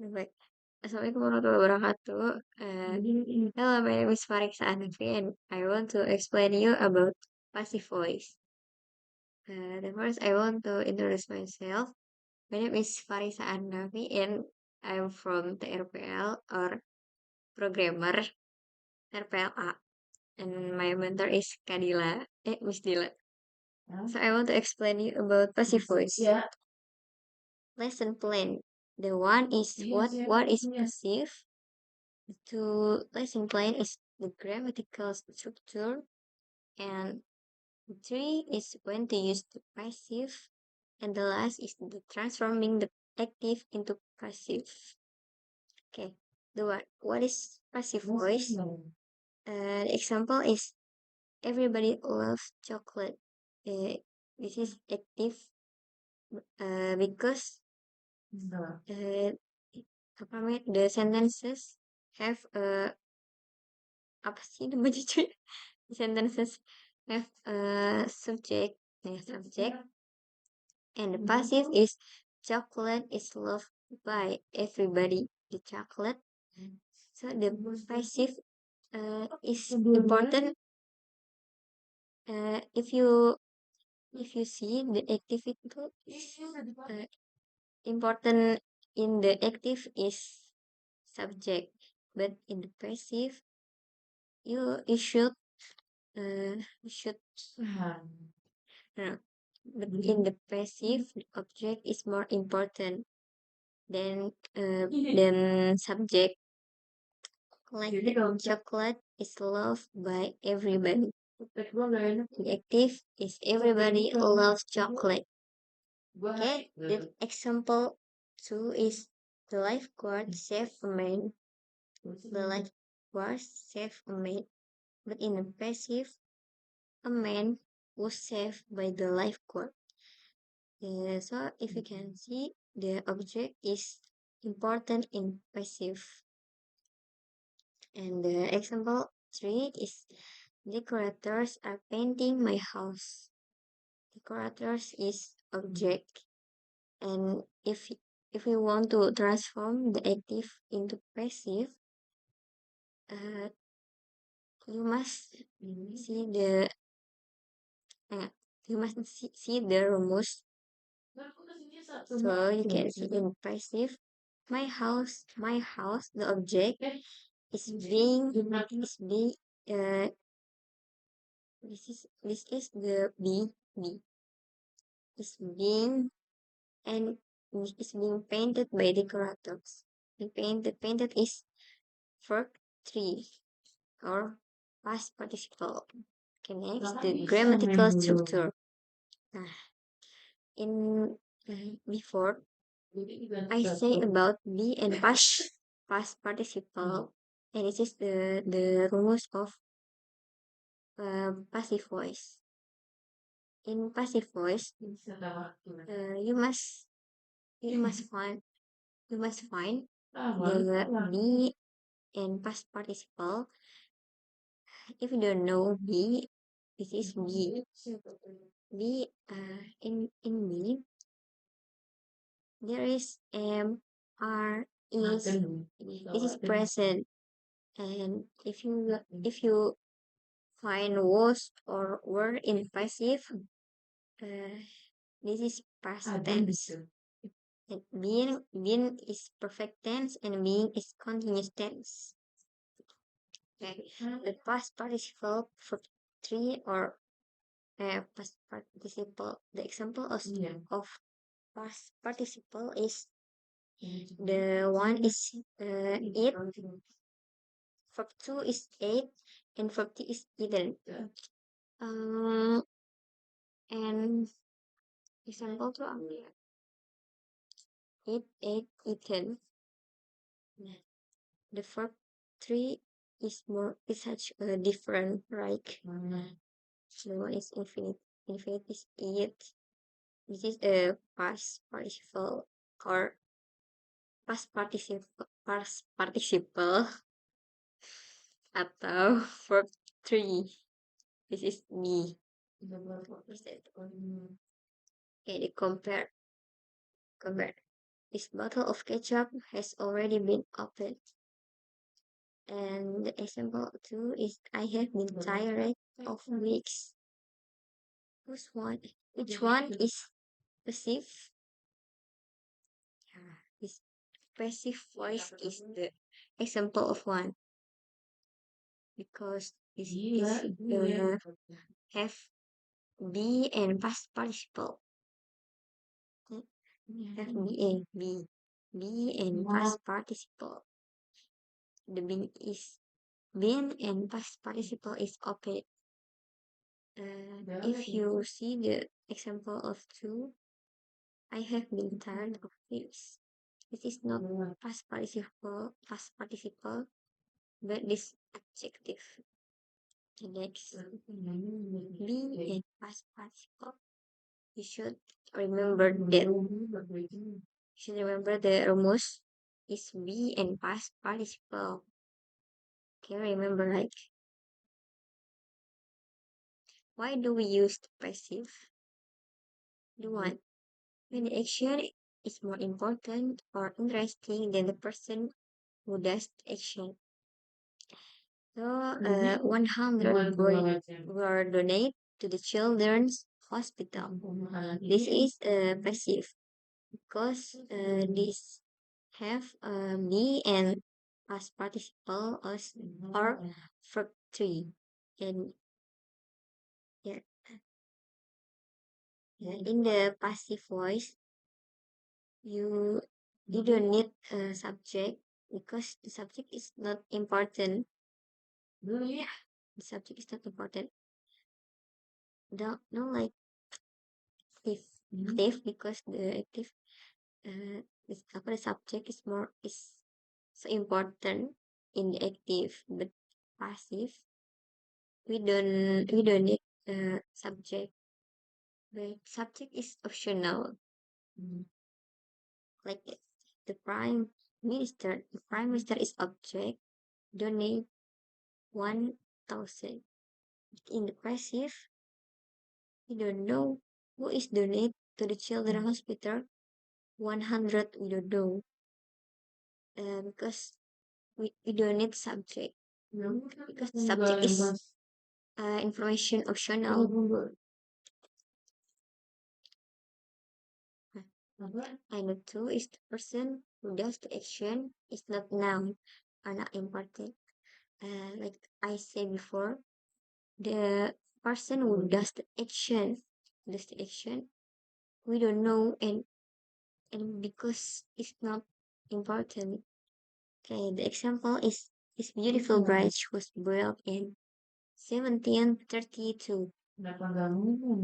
Baik. Assalamualaikum warahmatullahi wabarakatuh. Hello, my name is Fariksa Hanafi, and I want to explain you about passive voice. The first, I want to introduce myself. My name is Fariksa Hanafi, and I'm from TRPL or programmer RPLA, and my mentor is Kadila, Miss Dila. So I want to explain you about passive voice. Lesson plan. The one is what is passive. To lesson plan is the grammatical structure, and three is when to use the passive, and the last is the transforming the active into passive. Okay, the what is passive voice? The example is everybody loves chocolate. This is active because uh, apa namanya, the sentences have apa sih namanya cuy? Sentences have a subject, and the passive is chocolate is loved by everybody. The chocolate. So the passive is important. If you see the activity important in the active is subject, but in the passive you should no, but in the passive the object is more important than subject. Like chocolate is loved by everybody. The active is everybody loves chocolate. Okay, the example two is the lifeguard saved a man. The lifeguard saved a man. But in the passive, a man was saved by the lifeguard. So if you can see, the object is important in passive. And the example three is decorators are painting my house. Decorators is object, and if we want to transform the active into passive, uh, you must see the rumus. So you can see in passive, my house, the object is being this is the B is being and is being painted by decorators. The painted is verb 3 or past participle. Okay, next the grammatical structure. In before I say about be and past participle, and this is the rules of passive voice. In passive voice, you must find the be and past participle. If you don't know be, this is be. Be in be there is are is this is present, and if you find was or were in passive, this is past tense. And being is perfect tense and being is continuous tense. Okay. The past participle for three or past participle. The example of past participle is the one is eat. Verb two is ate, and verb three is eaten. And example tuh apa ya? Eat, ate, eaten. The verb three is such a different, right? The one is infinite. Infinite is eat. This is a past participle or past participle atau verb three. This is me. Okay, compare. This bottle of ketchup has already been opened. And the example two is I have been tired of weeks. Which one is passive? Yeah, this passive voice is the example of one because this is have be and past participle. Have be and past participle. The been and past participle is open. If you see the example of two, I have been tired of this. This is not past participle, but this adjective. The next, be and past participle. You should remember that. You should remember the rumus is be and past participle. Can you remember like why do we use the passive? The one when the action is more important or interesting than the person who does the action. So 100 were donated to the children's hospital. This is passive because this have me and past participle as or verb three. And yeah, in the passive voice, you you don't need a subject because the subject is not important. The subject is not important. Don't no like if active because the active is the subject is more is so important in the active, but passive we don't need subject. But subject is optional. Like the prime minister is object. Donate 1,000. In the passive, we don't know who is donate to the children hospital. 100 we don't know. Because we don't need subject. Because the subject is information optional. I know two is the person who does the action is not noun are not important. Like I said before, the person who does the action, we don't know and because it's not important. Okay, the example is this beautiful bridge was built in 1732.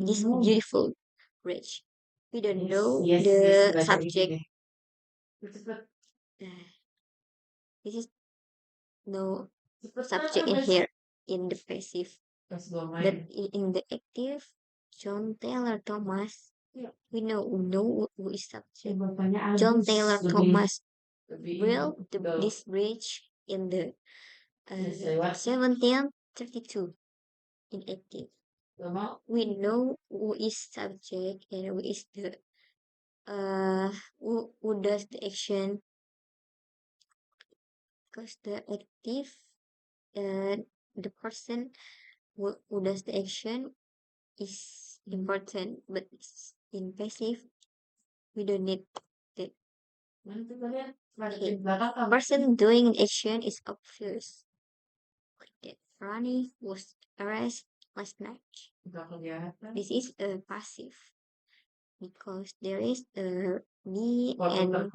This beautiful bridge. We don't know the subject. Uh, this is no subject in here in the passive. But in the active, John Taylor Thomas, we know who is subject. John Taylor Thomas built this bridge in the 1732 in active. We know who is subject and who is the who does the action because the active the person who does the action is important, but in passive we don't need the okay. Person doing action is obvious. Like that Ronnie was arrested last night. This is a passive because there is a me and verb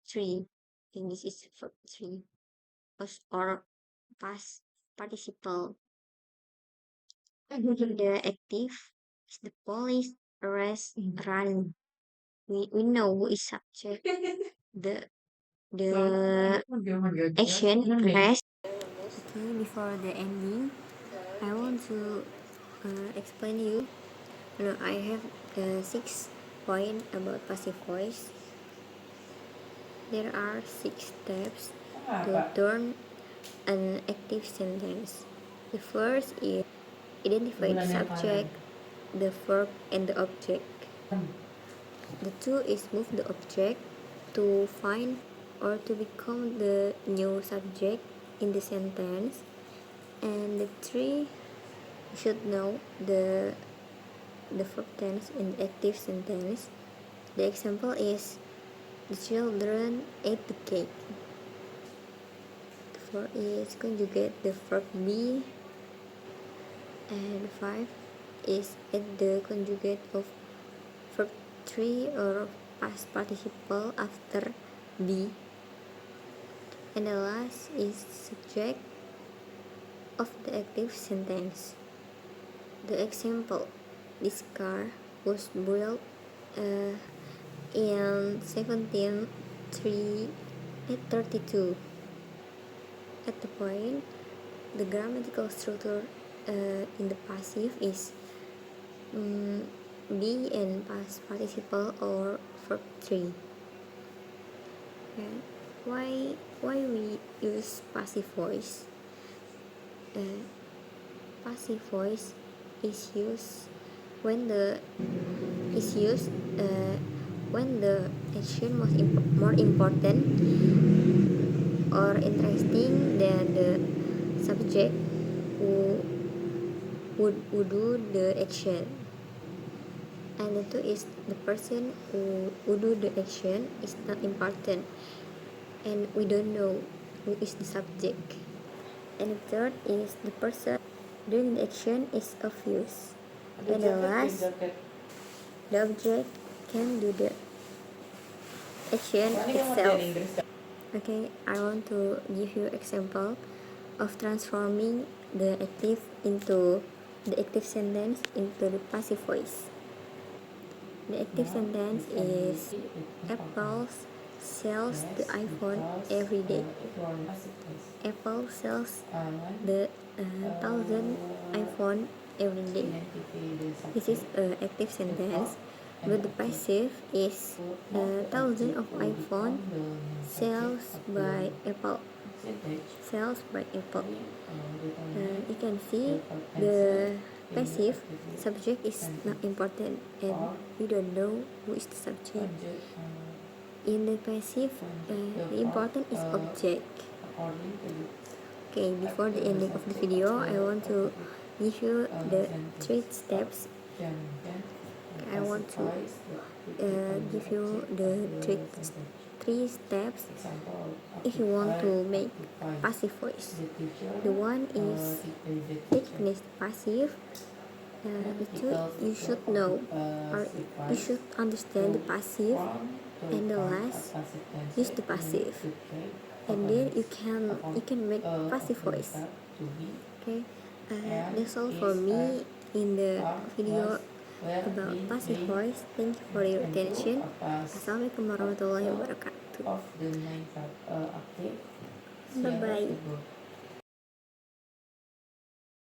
three, and this is verb three or past participle. The active is the police arrest run. We know who is subject. The action arrest. Okay, before the ending, I want to explain you. I have 6 points about passive voice. There are 6 steps to turn an active sentence. The first is identify the subject, the verb, and the object. The two is move the object to find or to become the new subject in the sentence. And the three should know the verb tense in the active sentence. The example is the children ate the cake. The four is conjugate the verb be, and five is add the conjugate of verb 3 or past participle after be. And the last is subject of the active sentence. The example: this car was built in 1732. At the point, the grammatical structure in the passive is be and past participle or verb 3. And why we use passive voice? Passive voice is used when the action was more important or interesting than the subject who would do the action. And the two is the person who do the action is not important and we don't know who is the subject. And the third is the person doing the action is obvious. And the last, the object can do the action itself. Okay, I want to give you example of transforming the active sentence into the passive voice. The active sentence is Apple sells the iPhone every day. Apple sells the 1,000 iPhone every day. This is an active sentence, but the passive is 1,000 of iPhone sales by Apple. You can see the passive subject is not important and we don't know who is the subject. In the passive, the important is object. Okay, before the ending of the video, I want to give you the 3 steps. I want to give you the three steps if you want to make passive voice. The one is take finish passive. You should know or you should understand the passive, and the last use the passive, and then you can make passive voice. Okay, that's all for me in the video about passive voice. Thank you for your attention. Assalamualaikum warahmatullahi wabarakatuh. Bye bye.